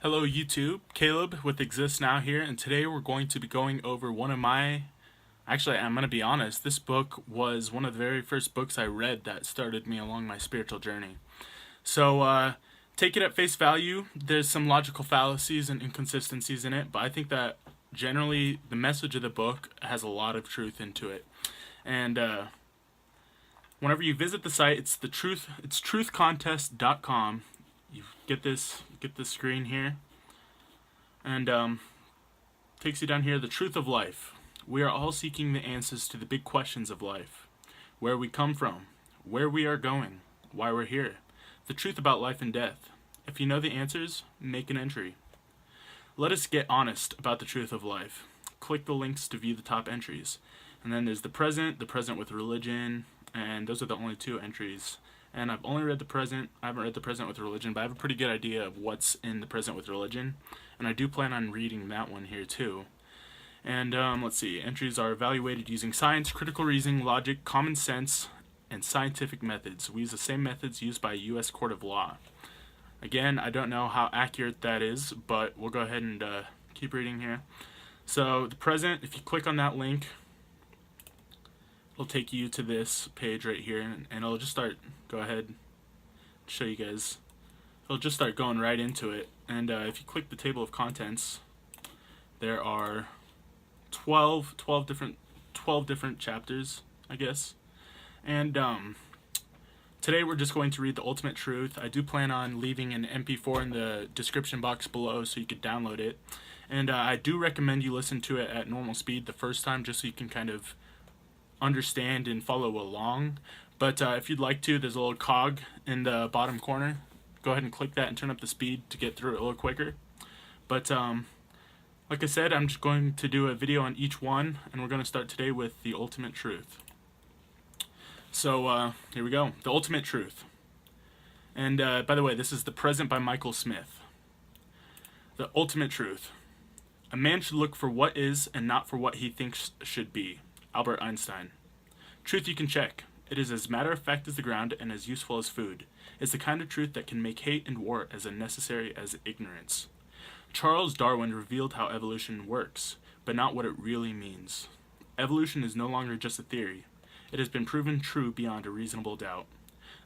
Hello YouTube, Caleb with existnow here, and today we're going to be going over one of my, actually I'm going to be honest, this book was one of the very first books I read that started me along my spiritual journey. So take it at face value, there's some logical fallacies and inconsistencies in it, but I think that generally the message of the book has a lot of truth into it. And whenever you visit the site, it's truthcontest.com. You get this screen here, and takes you down here. The truth of life. We are all seeking the answers to the big questions of life: where we come from, where we are going, why we're here, the truth about life and death. If you know the answers, make an entry. Let us get honest about the truth of life. Click the links to view the top entries, and then there's the present with religion, and those are the only two entries. And I've only read the present. I haven't read the present with religion, but I have a pretty good idea of what's in the present with religion. And I do plan on reading that one here too. And let's see. Entries are evaluated using science, critical reasoning, logic, common sense, and scientific methods. We use the same methods used by a U.S. court of law. Again, I don't know how accurate that is, but we'll go ahead and keep reading here. So the present, if you click on that link, it'll take you to this page right here, and it'll just start, go ahead, show you guys, it'll just start going right into it. And if you click the table of contents, there are 12 different chapters, I guess. And today we're just going to read the ultimate truth. I do plan on leaving an MP4 in the description box below so you could download it. And I do recommend you listen to it at normal speed the first time, just so you can kind of understand and follow along. But if you'd like to, there's a little cog in the bottom corner. Go ahead and click that and turn up the speed to get through it a little quicker. But like I said, I'm just going to do a video on each one, and we're going to start today with the ultimate truth. So here we go, the ultimate truth. And by the way, this is The Present by Michael Smith. The ultimate truth. A man should look for what is and not for what he thinks should be. Albert Einstein. Truth you can check. It is as matter of fact as the ground and as useful as food. It's the kind of truth that can make hate and war as unnecessary as ignorance. Charles Darwin revealed how evolution works, but not what it really means. Evolution is no longer just a theory. It has been proven true beyond a reasonable doubt.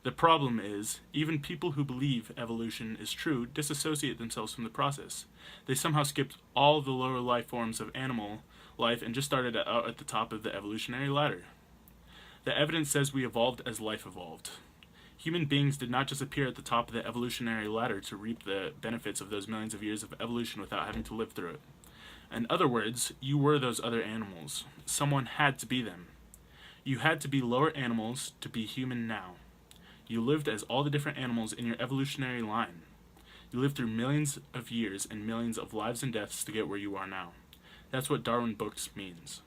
The problem is, even people who believe evolution is true disassociate themselves from the process. They somehow skipped all the lower life forms of animal life and just started out at the top of the evolutionary ladder. The evidence says we evolved as life evolved. Human beings did not just appear at the top of the evolutionary ladder to reap the benefits of those millions of years of evolution without having to live through it. In other words, you were those other animals. Someone had to be them. You had to be lower animals to be human now. You lived as all the different animals in your evolutionary line. You lived through millions of years and millions of lives and deaths to get where you are now. That's what Darwin books means.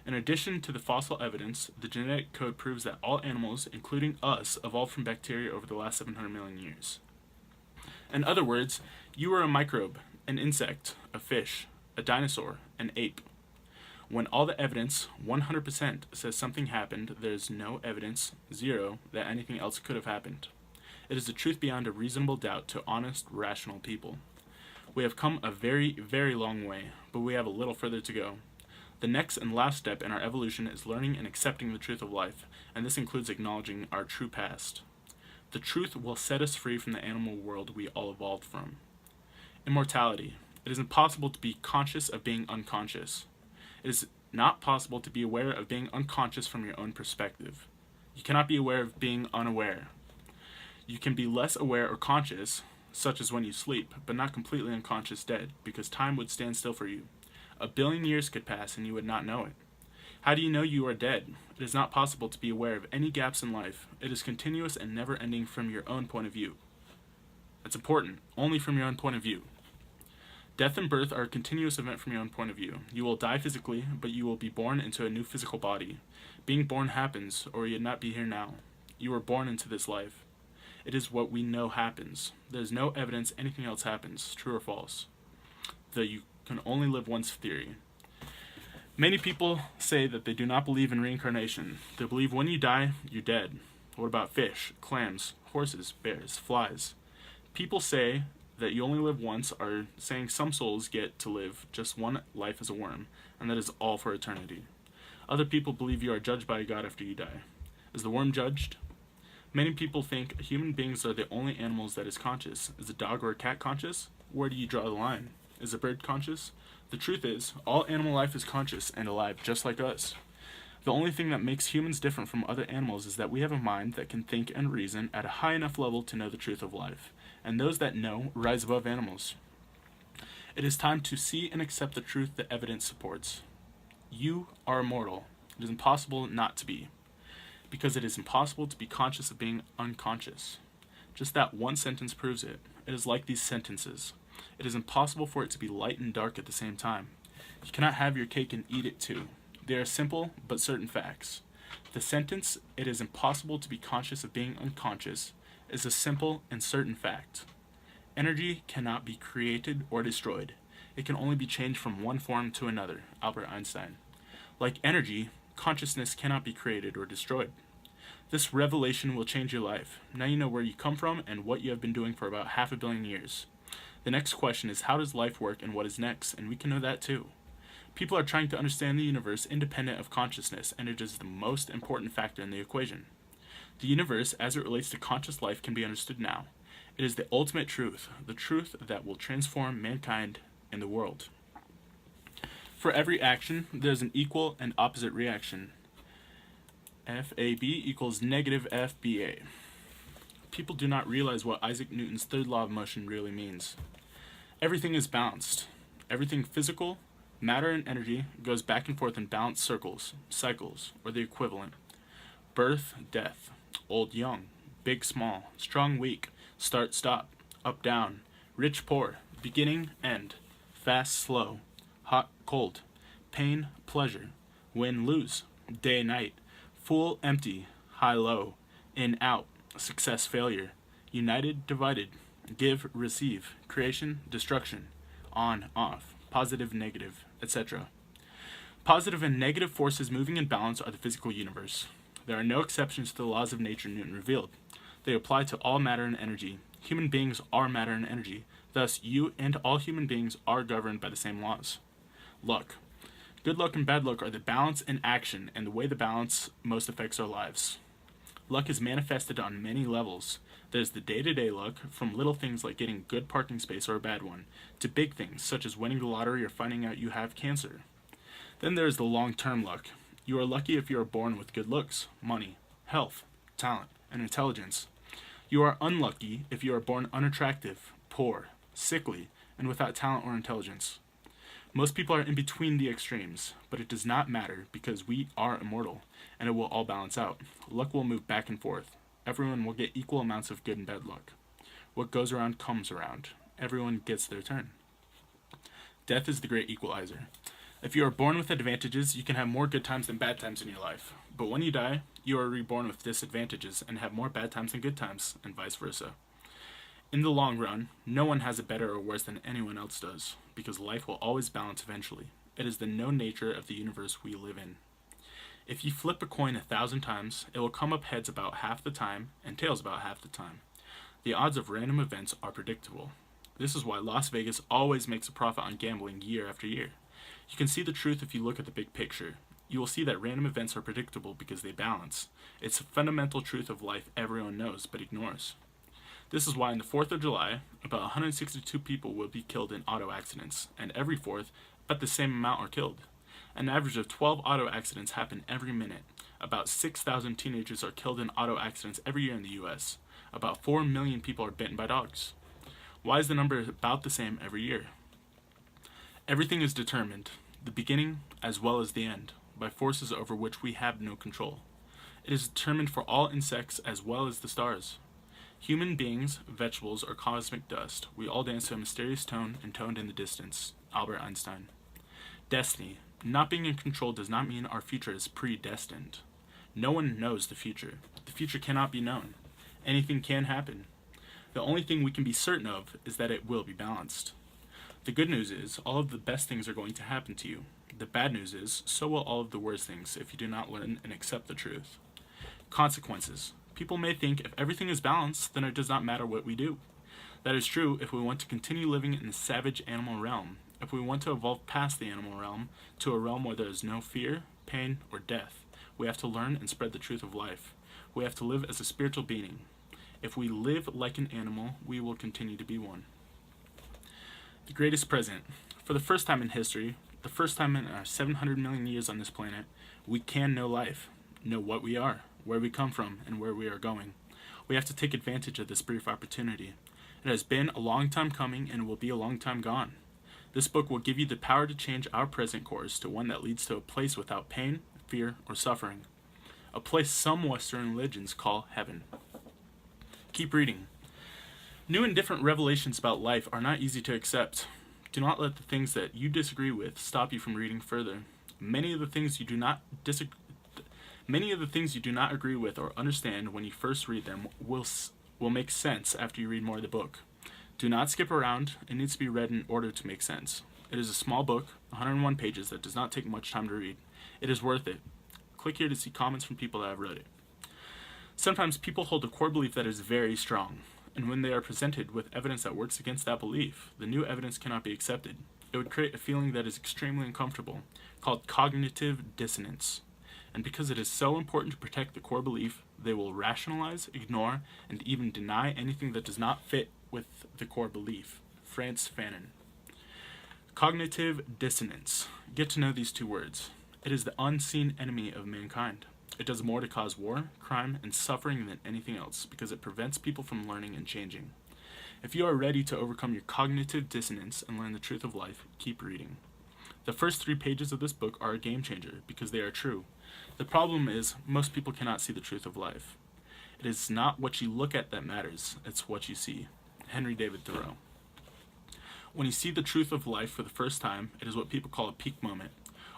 In addition to the fossil evidence, the genetic code proves that all animals, including us, evolved from bacteria over the last 700 million years. In other words, you were a microbe, an insect, a fish, a dinosaur, an ape. When all the evidence, 100%, says something happened, there's no evidence, zero, that anything else could have happened. It is the truth beyond a reasonable doubt to honest, rational people. We have come a very, very long way, but we have a little further to go. The next and last step in our evolution is learning and accepting the truth of life, and this includes acknowledging our true past. The truth will set us free from the animal world we all evolved from. Immortality. It is impossible to be conscious of being unconscious. It is not possible to be aware of being unconscious from your own perspective. You cannot be aware of being unaware. You can be less aware or conscious, such as when you sleep, but not completely unconscious dead, because time would stand still for you. 1 billion years could pass and you would not know it. How do you know you are dead? It is not possible to be aware of any gaps in life. It is continuous and never ending from your own point of view. That's important, only from your own point of view. Death and birth are a continuous event from your own point of view. You will die physically, but you will be born into a new physical body. Being born happens, or you'd not be here now. You were born into this life. It is what we know happens. There is no evidence anything else happens, true or false. The you can only live once theory. Many people say that they do not believe in reincarnation. They believe when you die, you're dead. What about fish, clams, horses, bears, flies? People say that you only live once are saying some souls get to live just one life as a worm, and that is all for eternity. Other people believe you are judged by God after you die. Is the worm judged? Many people think human beings are the only animals that is conscious. Is a dog or a cat conscious? Where do you draw the line? Is a bird conscious? The truth is, all animal life is conscious and alive, just like us. The only thing that makes humans different from other animals is that we have a mind that can think and reason at a high enough level to know the truth of life, and those that know rise above animals. It is time to see and accept the truth that evidence supports. You are immortal. It is impossible not to be, because it is impossible to be conscious of being unconscious. Just that one sentence proves it. It is like these sentences. It is impossible for it to be light and dark at the same time. You cannot have your cake and eat it too. They are simple but certain facts. The sentence, "It is impossible to be conscious of being unconscious," is a simple and certain fact. Energy cannot be created or destroyed. It can only be changed from one form to another. Albert Einstein. Like energy, consciousness cannot be created or destroyed. This revelation will change your life. Now you know where you come from and what you have been doing for about 500 million years. The next question is, how does life work and what is next? And we can know that too. People are trying to understand the universe independent of consciousness, and it is the most important factor in the equation. The universe, as it relates to conscious life, can be understood now. It is the ultimate truth, the truth that will transform mankind and the world. For every action, there is an equal and opposite reaction. FAB equals negative FBA. People do not realize what Isaac Newton's third law of motion really means. Everything is balanced. Everything physical, matter and energy, goes back and forth in balanced circles, cycles, or the equivalent. Birth, death, old, young, big, small, strong, weak, start, stop, up, down, rich, poor, beginning, end, fast, slow, hot, cold, pain, pleasure, win, lose, day, night, full, empty, high, low, in, out, success, failure, united, divided, give, receive, creation, destruction, on, off, positive, negative, etc. Positive and negative forces moving in balance are the physical universe. There are no exceptions to the laws of nature Newton revealed. They apply to all matter and energy. Human beings are matter and energy. Thus, you and all human beings are governed by the same laws. Luck. Good luck and bad luck are the balance in action and the way the balance most affects our lives. Luck is manifested on many levels. There's the day-to-day luck, from little things like getting good parking space or a bad one, to big things such as winning the lottery or finding out you have cancer. Then there's the long-term luck. You are lucky if you are born with good looks, money, health, talent, and intelligence. You are unlucky if you are born unattractive, poor, sickly, and without talent or intelligence. Most people are in between the extremes, but it does not matter because we are immortal, and it will all balance out. Luck will move back and forth. Everyone will get equal amounts of good and bad luck. What goes around comes around. Everyone gets their turn. Death is the great equalizer. If you are born with advantages, you can have more good times than bad times in your life. But when you die, you are reborn with disadvantages and have more bad times than good times, and vice versa. In the long run, no one has it better or worse than anyone else does, because life will always balance eventually. It is the known nature of the universe we live in. If you flip a coin 1,000 times, it will come up heads about half the time and tails about half the time. The odds of random events are predictable. This is why Las Vegas always makes a profit on gambling year after year. You can see the truth if you look at the big picture. You will see that random events are predictable because they balance. It's a fundamental truth of life everyone knows but ignores. This is why on the 4th of July, about 162 people will be killed in auto accidents, and every 4th, about the same amount are killed. An average of 12 auto accidents happen every minute. About 6,000 teenagers are killed in auto accidents every year in the US. About 4 million people are bitten by dogs. Why is the number about the same every year? Everything is determined, the beginning as well as the end, by forces over which we have no control. It is determined for all insects as well as the stars. Human beings, vegetables, or cosmic dust, we all dance to a mysterious tone intoned in the distance. Albert Einstein. Destiny. Not being in control does not mean our future is predestined. No one knows the future. The future cannot be known. Anything can happen. The only thing we can be certain of is that it will be balanced. The good news is, all of the best things are going to happen to you. The bad news is, so will all of the worst things if you do not learn and accept the truth. Consequences. People may think if everything is balanced, then it does not matter what we do. That is true if we want to continue living in the savage animal realm, if we want to evolve past the animal realm to a realm where there is no fear, pain, or death. We have to learn and spread the truth of life. We have to live as a spiritual being. If we live like an animal, we will continue to be one. The greatest present. For the first time in history, the first time in our 700 million years on this planet, we can know life, know what we are, where we come from, and where we are going. We have to take advantage of this brief opportunity. It has been a long time coming and will be a long time gone. This book will give you the power to change our present course to one that leads to a place without pain, fear, or suffering. A place some Western religions call heaven. Keep reading. New and different revelations about life are not easy to accept. Do not let the things that you disagree with stop you from reading further. Many of the things you do not agree with or understand when you first read them will make sense after you read more of the book. Do not skip around. It needs to be read in order to make sense. It is a small book, 101 pages, that does not take much time to read. It is worth it. Click here to see comments from people that have read it. Sometimes people hold a core belief that is very strong, and when they are presented with evidence that works against that belief, the new evidence cannot be accepted. It would create a feeling that is extremely uncomfortable, called cognitive dissonance. And because it is so important to protect the core belief, they will rationalize, ignore, and even deny anything that does not fit with the core belief. Frantz Fanon. Cognitive dissonance. Get to know these two words. It is the unseen enemy of mankind. It does more to cause war, crime, and suffering than anything else because it prevents people from learning and changing. If you are ready to overcome your cognitive dissonance and learn the truth of life, keep reading. The first 3 pages of this book are a game changer because they are true. The problem is, most people cannot see the truth of life. It is not what you look at that matters, it's what you see. Henry David Thoreau. When you see the truth of life for the first time, it is what people call a peak moment,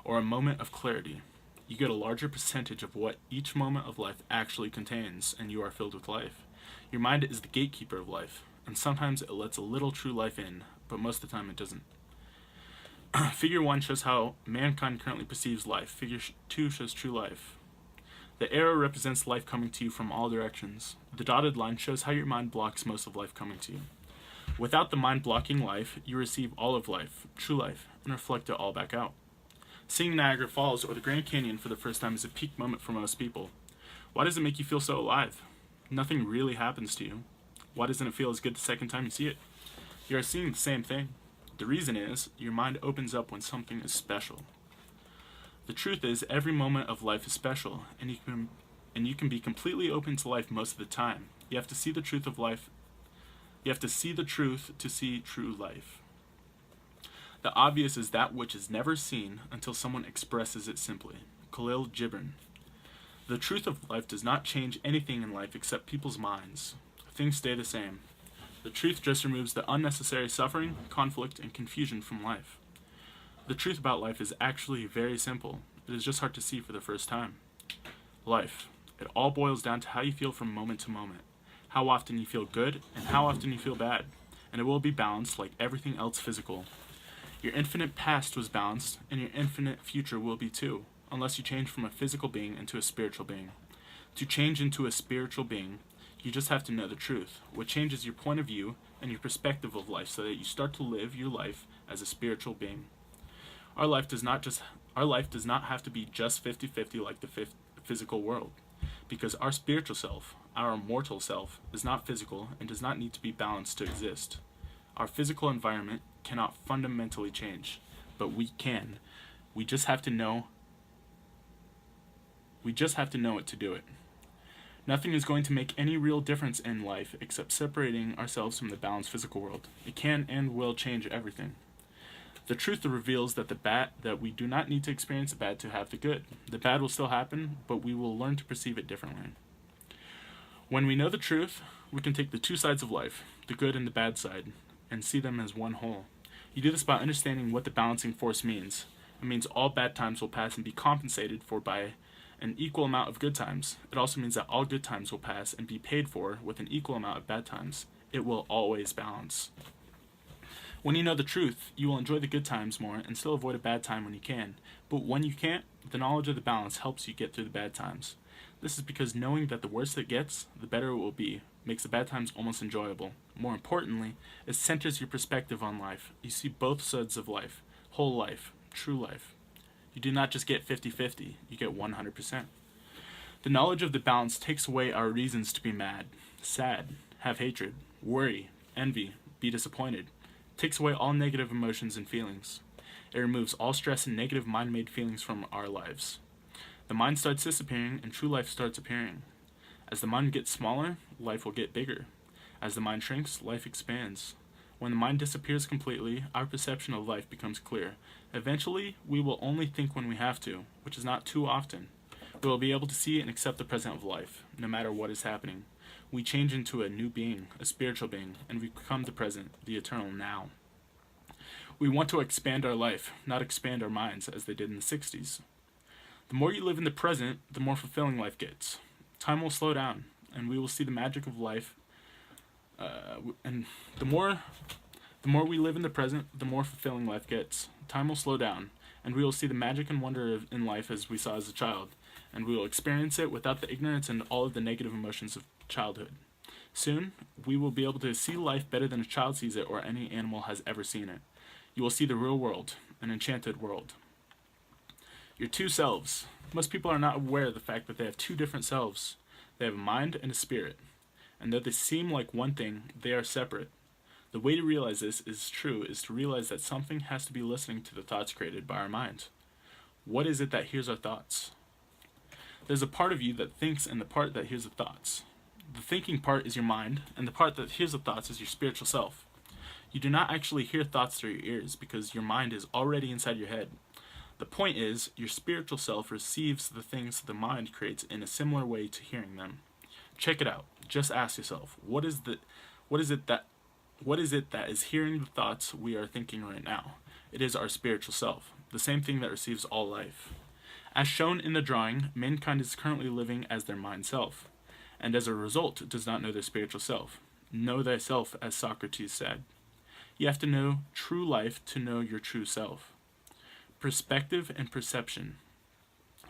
or a moment of clarity. You get a larger percentage of what each moment of life actually contains, and you are filled with life. Your mind is the gatekeeper of life, and sometimes it lets a little true life in, but most of the time it doesn't. Figure 1 shows how mankind currently perceives life. Figure 2 shows true life. The arrow represents life coming to you from all directions. The dotted line shows how your mind blocks most of life coming to you. Without the mind blocking life, you receive all of life, true life, and reflect it all back out. Seeing Niagara Falls or the Grand Canyon for the first time is a peak moment for most people. Why does it make you feel so alive? Nothing really happens to you. Why doesn't it feel as good the second time you see it? You are seeing the same thing. The reason is, your mind opens up when something is special. The truth is, every moment of life is special, and you can be completely open to life most of the time. You have to see the truth of life. You have to see the truth to see true life. The obvious is that which is never seen until someone expresses it simply. Khalil Gibran. The truth of life does not change anything in life except people's minds. Things stay the same. The truth just removes the unnecessary suffering, conflict, and confusion from life. The truth about life is actually very simple. It is just hard to see for the first time. Life. It all boils down to how you feel from moment to moment. How often you feel good, and how often you feel bad. And it will be balanced like everything else physical. Your infinite past was balanced, and your infinite future will be too, unless you change from a physical being into a spiritual being. To change into a spiritual being, you just have to know the truth, what changes your point of view and your perspective of life so that you start to live your life as a spiritual being. Our life does not have to be just 50-50 like the physical world, because our spiritual self, our immortal self, is not physical and does not need to be balanced to exist. Our physical environment cannot fundamentally change, but we can. We just have to know it to do it. Nothing is going to make any real difference in life except separating ourselves from the balanced physical world. It can and will change everything. The truth reveals that we do not need to experience the bad to have the good. The bad will still happen, but we will learn to perceive it differently. When we know the truth, we can take the two sides of life, the good and the bad side, and see them as one whole. You do this by understanding what the balancing force means. It means all bad times will pass and be compensated for by an equal amount of good times. It also means that all good times will pass and be paid for with an equal amount of bad times. It will always balance. When you know the truth, you will enjoy the good times more and still avoid a bad time when you can. But when you can't, the knowledge of the balance helps you get through the bad times. This is because knowing that the worse it gets, the better it will be, makes the bad times almost enjoyable. More importantly, it centers your perspective on life. You see both sides of life, whole life, true life. You do not just get 50-50, you get 100%. The knowledge of the balance takes away our reasons to be mad, sad, have hatred, worry, envy, be disappointed. It takes away all negative emotions and feelings. It removes all stress and negative mind-made feelings from our lives. The mind starts disappearing and true life starts appearing. As the mind gets smaller, life will get bigger. As the mind shrinks, life expands. When the mind disappears completely, our perception of life becomes clear. Eventually, we will only think when we have to, which is not too often. We will be able to see and accept the present of life, no matter what is happening. We change into a new being, a spiritual being, and we become the present, the eternal now. We want to expand our life, not expand our minds as they did in the 60s. The more you live in the present, the more fulfilling life gets. Time will slow down, and we will see the magic of life. And the more we live in the present, the more fulfilling life gets. Time will slow down, and we will see the magic and wonder in life as we saw as a child, and we will experience it without the ignorance and all of the negative emotions of childhood. Soon, we will be able to see life better than a child sees it or any animal has ever seen it. You will see the real world, an enchanted world. Your two selves. Most people are not aware of the fact that they have two different selves. They have a mind and a spirit. And though they seem like one thing, they are separate. The way to realize this is true is to realize that something has to be listening to the thoughts created by our mind. What is it that hears our thoughts? There's a part of you that thinks and the part that hears the thoughts. The thinking part is your mind, and the part that hears the thoughts is your spiritual self. You do not actually hear thoughts through your ears because your mind is already inside your head. The point is, your spiritual self receives the things the mind creates in a similar way to hearing them. Check it out. Just ask yourself, what is it that is hearing the thoughts we are thinking right now? It is our spiritual self, the same thing that receives all life. As shown in the drawing, mankind is currently living as their mind self, and as a result does not know their spiritual self. Know thyself, as Socrates said. You have to know true life to know your true self. Perspective and perception.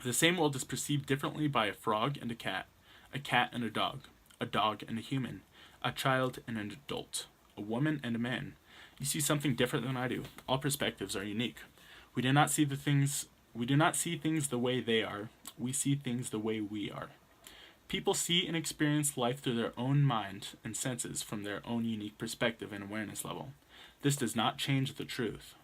The same world is perceived differently by a frog and a cat and a dog and a human, a child and an adult, a woman and a man. You see something different than I do. All perspectives are unique. We do not see things the way they are. We see things the way we are. People see and experience life through their own mind and senses from their own unique perspective and awareness level. This does not change the truth.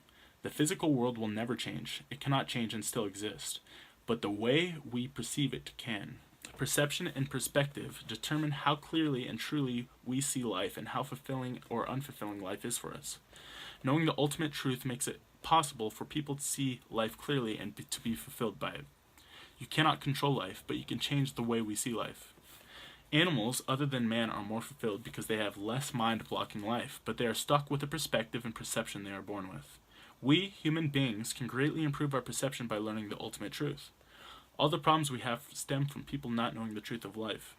The physical world will never change. It cannot change and still exist. But the way we perceive it can. Perception and perspective determine how clearly and truly we see life and how fulfilling or unfulfilling life is for us. Knowing the ultimate truth makes it possible for people to see life clearly and to be fulfilled by it. You cannot control life, but you can change the way we see life. Animals other than man are more fulfilled because they have less mind blocking life, but they are stuck with the perspective and perception they are born with. We, human beings, can greatly improve our perception by learning the ultimate truth. All the problems we have stem from people not knowing the truth of life.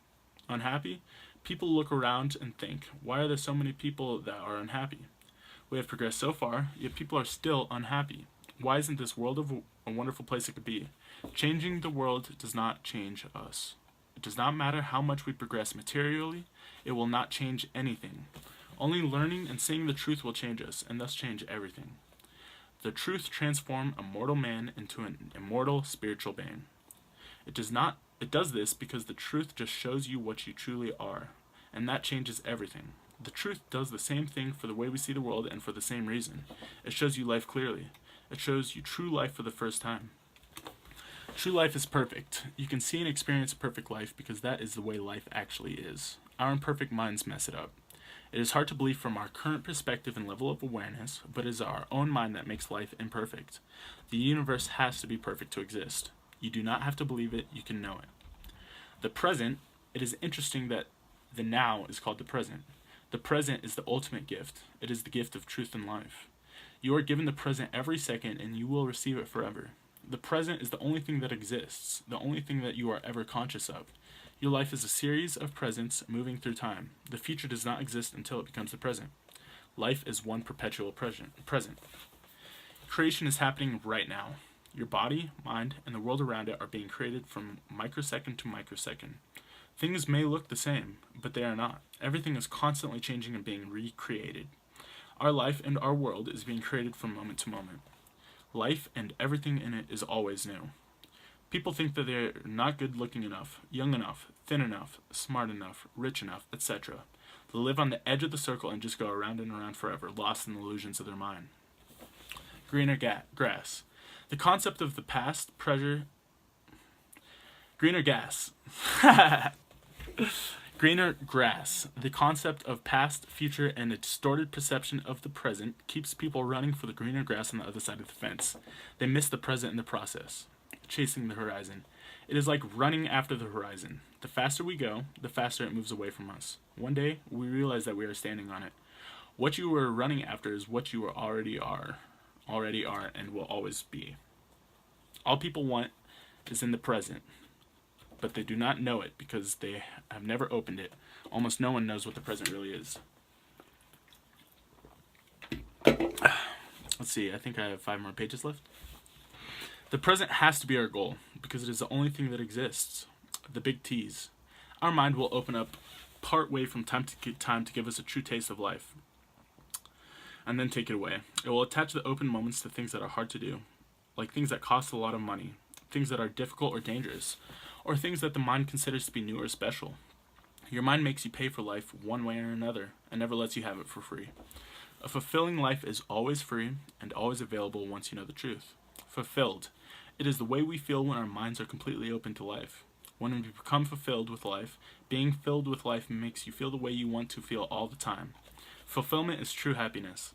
Unhappy? People look around and think, why are there so many people that are unhappy? We have progressed so far, yet people are still unhappy. Why isn't this world a wonderful place it could be? Changing the world does not change us. It does not matter how much we progress materially, it will not change anything. Only learning and seeing the truth will change us, and thus change everything. The truth transforms a mortal man into an immortal spiritual being. It does this because the truth just shows you what you truly are, and that changes everything. The truth does the same thing for the way we see the world and for the same reason. It shows you life clearly. It shows you true life for the first time. True life is perfect. You can see and experience a perfect life because that is the way life actually is. Our imperfect minds mess it up. It is hard to believe from our current perspective and level of awareness, but it is our own mind that makes life imperfect. The universe has to be perfect to exist. You do not have to believe it, you can know it. The present, it is interesting that the now is called the present. The present is the ultimate gift. It is the gift of truth and life. You are given the present every second and you will receive it forever. The present is the only thing that exists, the only thing that you are ever conscious of. Your life is a series of presents moving through time. The future does not exist until it becomes the present. Life is one perpetual present. Creation is happening right now. Your body, mind, and the world around it are being created from microsecond to microsecond. Things may look the same, but they are not. Everything is constantly changing and being recreated. Our life and our world is being created from moment to moment. Life and everything in it is always new. People think that they're not good looking enough, young enough, thin enough, smart enough, rich enough, etc. They live on the edge of the circle and just go around and around forever, lost in the illusions of their mind. Greener grass. The concept of the past, greener gas. Greener grass. The concept of past, future, and a distorted perception of the present keeps people running for the greener grass on the other side of the fence. They miss the present in the process. Chasing the horizon. It is like running after the horizon. The faster we go, the faster it moves away from us. One day, we realize that we are standing on it. What you were running after is what you already are, and will always be. All people want is in the present, but they do not know it because they have never opened it. Almost no one knows what the present really is. Let's see, I think I have 5 more pages left. The present has to be our goal, because it is the only thing that exists. The big T's. Our mind will open up part way from time to give us a true taste of life, and then take it away. It will attach the open moments to things that are hard to do, like things that cost a lot of money, things that are difficult or dangerous, or things that the mind considers to be new or special. Your mind makes you pay for life one way or another, and never lets you have it for free. A fulfilling life is always free, and always available once you know the truth. Fulfilled. It is the way we feel when our minds are completely open to life. When we become fulfilled with life, being filled with life makes you feel the way you want to feel all the time. Fulfillment is true happiness.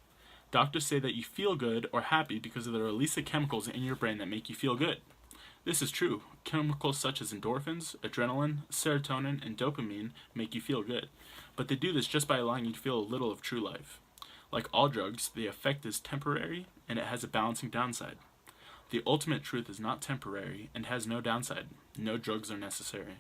Doctors say that you feel good or happy because of the release of chemicals in your brain that make you feel good. This is true. Chemicals such as endorphins, adrenaline, serotonin, and dopamine make you feel good. But they do this just by allowing you to feel a little of true life. Like all drugs, the effect is temporary, and it has a balancing downside. The ultimate truth is not temporary and has no downside. No drugs are necessary.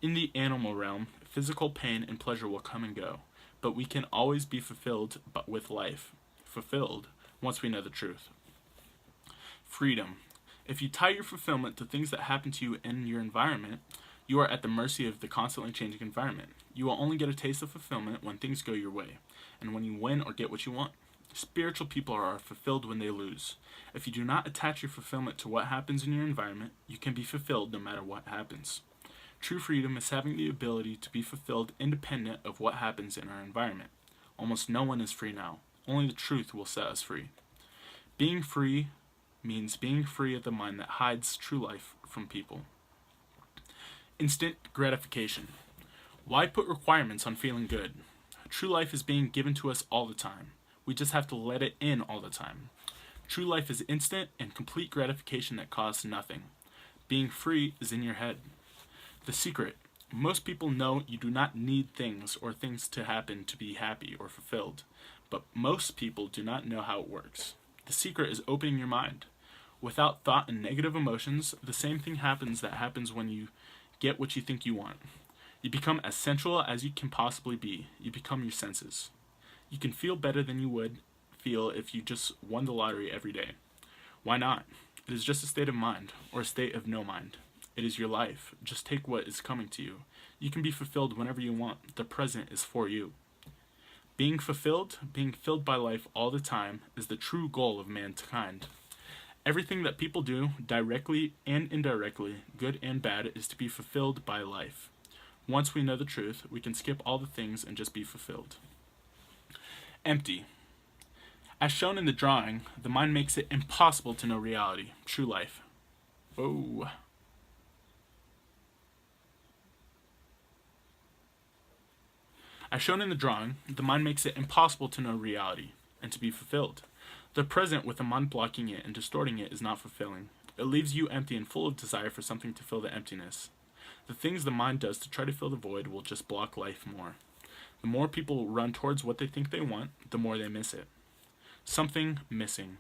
In the animal realm, physical pain and pleasure will come and go, but we can always be fulfilled with life. Fulfilled once we know the truth. Freedom. If you tie your fulfillment to things that happen to you in your environment, you are at the mercy of the constantly changing environment. You will only get a taste of fulfillment when things go your way, and when you win or get what you want. Spiritual people are fulfilled when they lose. If you do not attach your fulfillment to what happens in your environment, you can be fulfilled no matter what happens. True freedom is having the ability to be fulfilled independent of what happens in our environment. Almost no one is free now. Only the truth will set us free. Being free means being free of the mind that hides true life from people. Instant gratification. Why put requirements on feeling good? True life is being given to us all the time. We just have to let it in all the time. True life is instant and complete gratification that costs nothing. Being free is in your head. The secret. Most people know you do not need things or things to happen to be happy or fulfilled, but most people do not know how it works. The secret is opening your mind. Without thought and negative emotions, the same thing happens that happens when you get what you think you want. You become as sensual as you can possibly be. You become your senses. You can feel better than you would feel if you just won the lottery every day. Why not? It is just a state of mind, or a state of no mind. It is your life. Just take what is coming to you. You can be fulfilled whenever you want. The present is for you. Being fulfilled, being filled by life all the time, is the true goal of mankind. Everything that people do, directly and indirectly, good and bad, is to be fulfilled by life. Once we know the truth, we can skip all the things and just be fulfilled. Empty. As shown in the drawing, the mind makes it impossible to know reality, true life. Oh. As shown in the drawing, the mind makes it impossible to know reality and to be fulfilled. The present with the mind blocking it and distorting it is not fulfilling. It leaves you empty and full of desire for something to fill the emptiness. The things the mind does to try to fill the void will just block life more. The more people run towards what they think they want, the more they miss it. Something missing.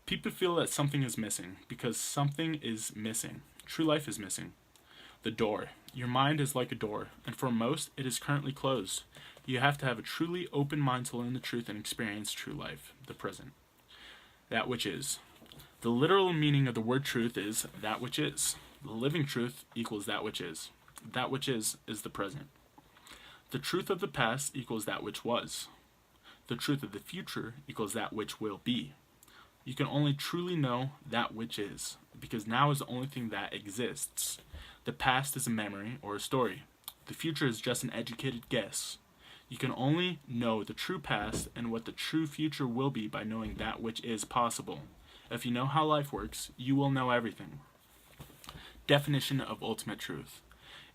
People feel that something is missing because something is missing. True life is missing. The door. Your mind is like a door, and for most, it is currently closed. You have to have a truly open mind to learn the truth and experience true life, the present. That which is. The literal meaning of the word truth is that which is. The living truth equals that which is. That which is the present. The truth of the past equals that which was. The truth of the future equals that which will be. You can only truly know that which is, because now is the only thing that exists. The past is a memory or a story. The future is just an educated guess. You can only know the true past and what the true future will be by knowing that which is possible. If you know how life works, you will know everything. Definition of ultimate truth.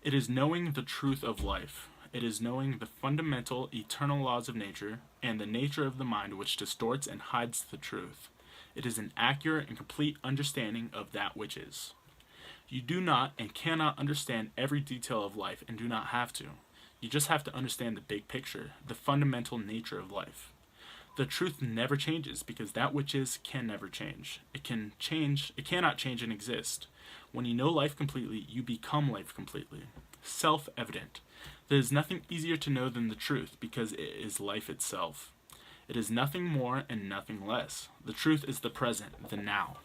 It is knowing the truth of life. It is knowing the fundamental, eternal laws of nature and the nature of the mind which distorts and hides the truth. It is an accurate and complete understanding of that which is. You do not and cannot understand every detail of life and do not have to. You just have to understand the big picture, the fundamental nature of life. The truth never changes because that which is can never change. It cannot change and exist. When you know life completely, you become life completely. Self-evident. There is nothing easier to know than the truth because it is life itself. It is nothing more and nothing less. The truth is the present, the now.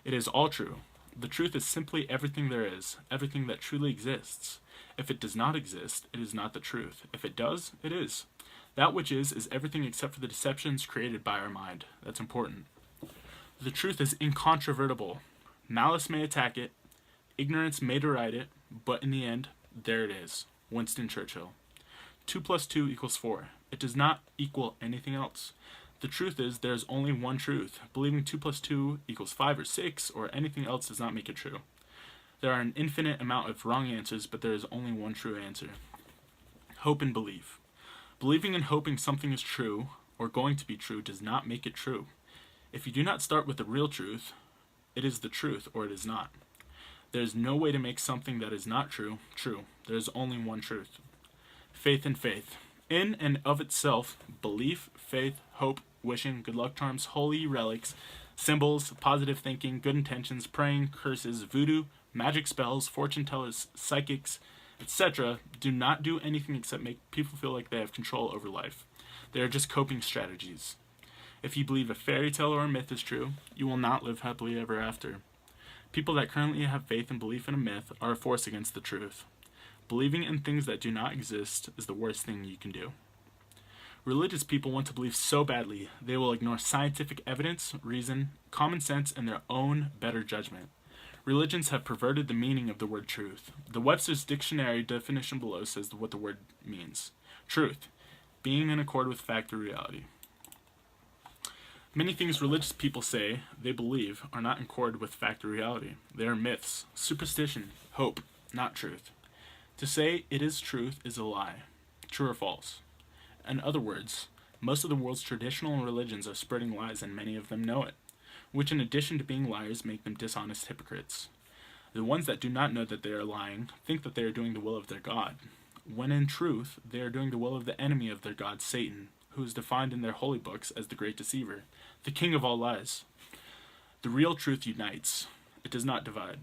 It is all true. The truth is simply everything there is, everything that truly exists. If it does not exist, it is not the truth. If it does, it is. That which is everything except for the deceptions created by our mind. That's important. The truth is incontrovertible. Malice may attack it, ignorance may deride it, but in the end, there it is. Winston Churchill. 2 plus 2 equals 4. It does not equal anything else. The truth is there is only one truth. Believing 2 plus 2 equals 5 or 6 or anything else does not make it true. There are an infinite amount of wrong answers, but there is only one true answer. Hope and belief. Believing and hoping something is true or going to be true does not make it true. If you do not start with the real truth, it is the truth or it is not. There is no way to make something that is not true, true. There is only one truth. Faith and faith. In and of itself, belief, faith, hope, wishing, good luck charms, holy relics, symbols, positive thinking, good intentions, praying, curses, voodoo, magic spells, fortune tellers, psychics, etc. do not do anything except make people feel like they have control over life. They are just coping strategies. If you believe a fairy tale or a myth is true, you will not live happily ever after. People that currently have faith and belief in a myth are a force against the truth. Believing in things that do not exist is the worst thing you can do. Religious people want to believe so badly, they will ignore scientific evidence, reason, common sense, and their own better judgment. Religions have perverted the meaning of the word truth. The Webster's Dictionary definition below says what the word means. Truth, being in accord with fact or reality. Many things religious people say they believe are not in accord with fact or reality. They are myths, superstition, hope, not truth. To say it is truth is a lie. True or false? In other words, most of the world's traditional religions are spreading lies and many of them know it, which in addition to being liars make them dishonest hypocrites. The ones that do not know that they are lying think that they are doing the will of their God, when in truth they are doing the will of the enemy of their God, Satan, who is defined in their holy books as the great deceiver, the king of all lies. The real truth unites. It does not divide.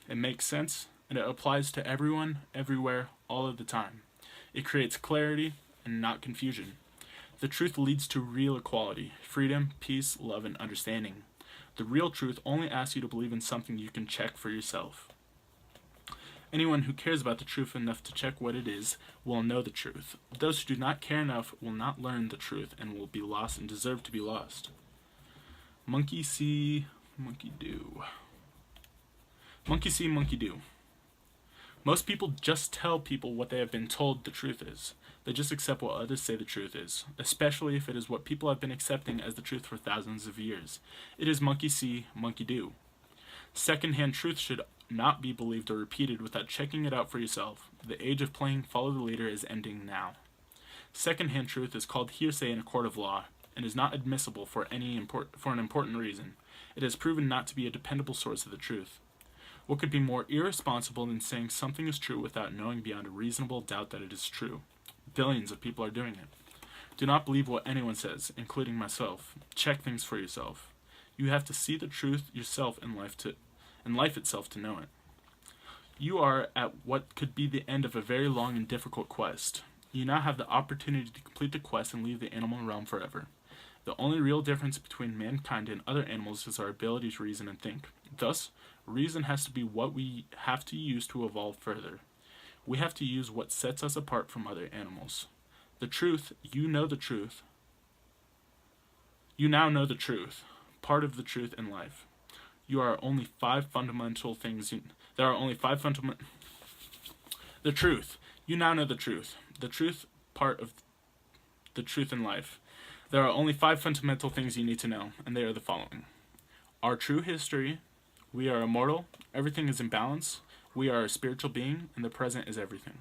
It makes sense, and it applies to everyone, everywhere, all of the time. It creates clarity and not confusion. The truth leads to real equality, freedom, peace, love, and understanding. The real truth only asks you to believe in something you can check for yourself. Anyone who cares about the truth enough to check what it is will know the truth. Those who do not care enough will not learn the truth and will be lost and deserve to be lost. Monkey see, monkey do. Monkey see, monkey do. Most people just tell people what they have been told the truth is. They just accept what others say the truth is, especially if it is what people have been accepting as the truth for thousands of years. It is monkey see, monkey do. Second-hand truth should not be believed or repeated without checking it out for yourself. The age of playing follow the leader is ending now. Second-hand truth is called hearsay in a court of law and is not admissible for an important reason. It has proven not to be a dependable source of the truth. What could be more irresponsible than saying something is true without knowing beyond a reasonable doubt that it is true? Billions of people are doing it. Do not believe what anyone says, including myself. Check things for yourself. You have to see the truth yourself in life itself to know it. You are at what could be the end of a very long and difficult quest. You now have the opportunity to complete the quest and leave the animal realm forever. The only real difference between mankind and other animals is our ability to reason and think. Thus, reason has to be what we have to use to evolve further. We have to use what sets us apart from other animals. The truth, you know the truth. You now know the truth, part of the truth in life. You are only five fundamental things. There are only five fundamental. The truth. You now know the truth. The truth, part of the truth in life. There are only five fundamental things you need to know, and they are the following: our true history. We are immortal. Everything is in balance. We are a spiritual being, and the present is everything.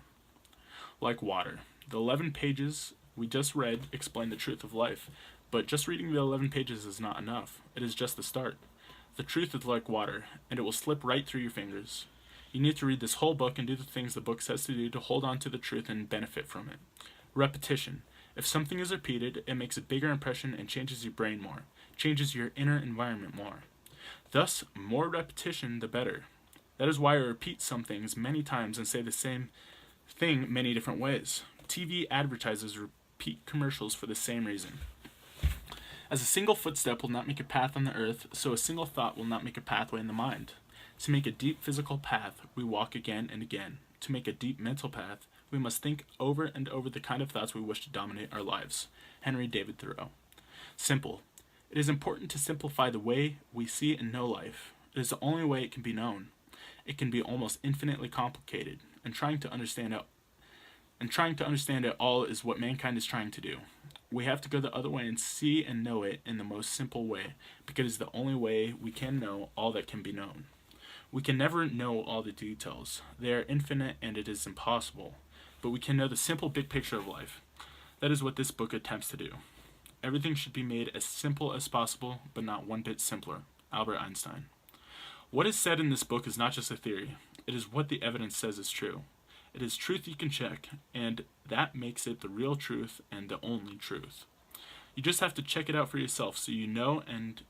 Like water. The 11 pages we just read explain the truth of life, but just reading the 11 pages is not enough. It is just the start. The truth is like water, and it will slip right through your fingers. You need to read this whole book and do the things the book says to do to hold on to the truth and benefit from it. Repetition. If something is repeated, it makes a bigger impression and changes your brain more, changes your inner environment more. Thus, more repetition, the better. That is why I repeat some things many times and say the same thing many different ways. TV advertisers repeat commercials for the same reason. As a single footstep will not make a path on the earth, so a single thought will not make a pathway in the mind. To make a deep physical path, we walk again and again. To make a deep mental path, we must think over and over the kind of thoughts we wish to dominate our lives. Henry David Thoreau. Simple. It is important to simplify the way we see and know life. It is the only way it can be known. It can be almost infinitely complicated, and trying to understand it all is what mankind is trying to do. We have to go the other way and see and know it in the most simple way, because it is the only way we can know all that can be known. We can never know all the details. They are infinite and it is impossible. But we can know the simple big picture of life. That is what this book attempts to do. Everything should be made as simple as possible, but not one bit simpler. Albert Einstein. What is said in this book is not just a theory. It is what the evidence says is true. It is truth you can check, and that makes it the real truth and the only truth. You just have to check it out for yourself so you know and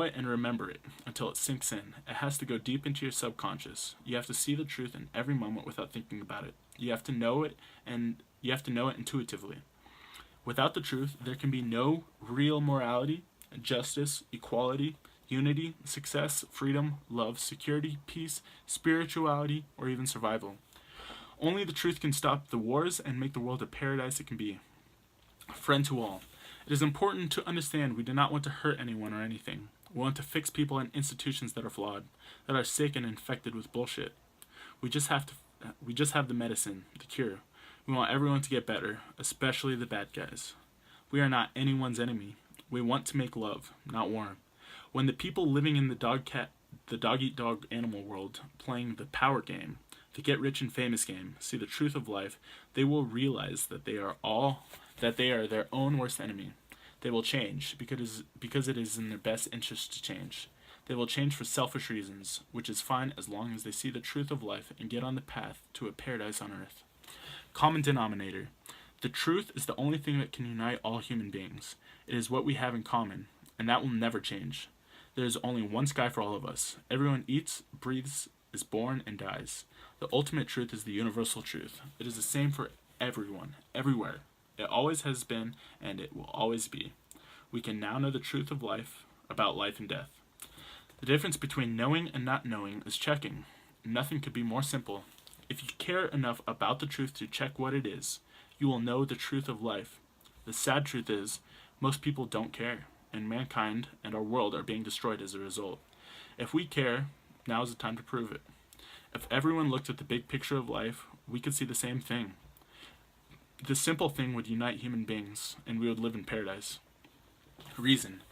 it and remember it until it sinks in. It has to go deep into your subconscious. You have to see the truth in every moment without thinking about it. You have to know it, and you have to know it intuitively. Without the truth, there can be no real morality, justice, equality, unity, success, freedom, love, security, peace, spirituality, or even survival. Only the truth can stop the wars and make the world a paradise it can be. Friend to all. It is important to understand we do not want to hurt anyone or anything. We want to fix people and institutions that are flawed, that are sick and infected with bullshit. We just have the medicine, the cure. We want everyone to get better, especially the bad guys. We are not anyone's enemy. We want to make love, not war. When the people living in the dog-eat-dog animal world, playing the power game, the get rich and famous game, see the truth of life, they will realize that they are their own worst enemy. They will change because it is in their best interest to change. They will change for selfish reasons, which is fine as long as they see the truth of life and get on the path to a paradise on earth. Common denominator. The truth is the only thing that can unite all human beings. It is what we have in common, and that will never change. There is only one sky for all of us. Everyone eats, breathes, is born, and dies. The ultimate truth is the universal truth. It is the same for everyone, everywhere. It always has been, and it will always be. We can now know the truth of life, about life and death. The difference between knowing and not knowing is checking. Nothing could be more simple. If you care enough about the truth to check what it is, you will know the truth of life. The sad truth is, most people don't care, and mankind and our world are being destroyed as a result. If we care, now is the time to prove it. If everyone looked at the big picture of life, we could see the same thing. The simple thing would unite human beings, and we would live in paradise. Reason.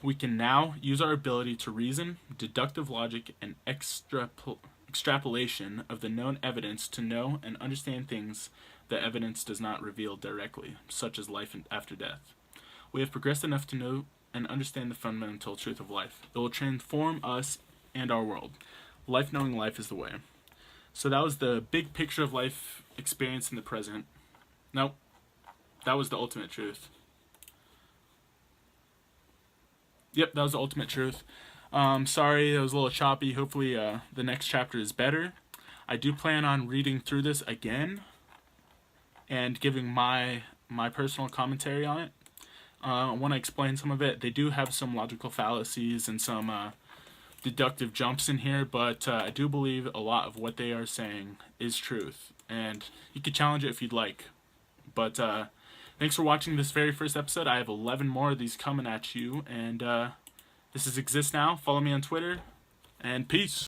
We can now use our ability to reason, deductive logic, and extrapolation of the known evidence to know and understand things that evidence does not reveal directly, such as life after death. We have progressed enough to know and understand the fundamental truth of life. It will transform us and our world. Life knowing life is the way. So that was the big picture of life experience in the present. Nope. That was the ultimate truth. Yep, that was the ultimate truth. Sorry, it was a little choppy. Hopefully the next chapter is better. I do plan on reading through this again and giving my personal commentary on it. I want to explain some of it. They do have some logical fallacies and some deductive jumps in here, but I do believe a lot of what they are saying is truth, and you could challenge it if you'd like. But thanks for watching this very first episode. I have 11 more of these coming at you, and this is Exist Now. Follow me on Twitter, and peace.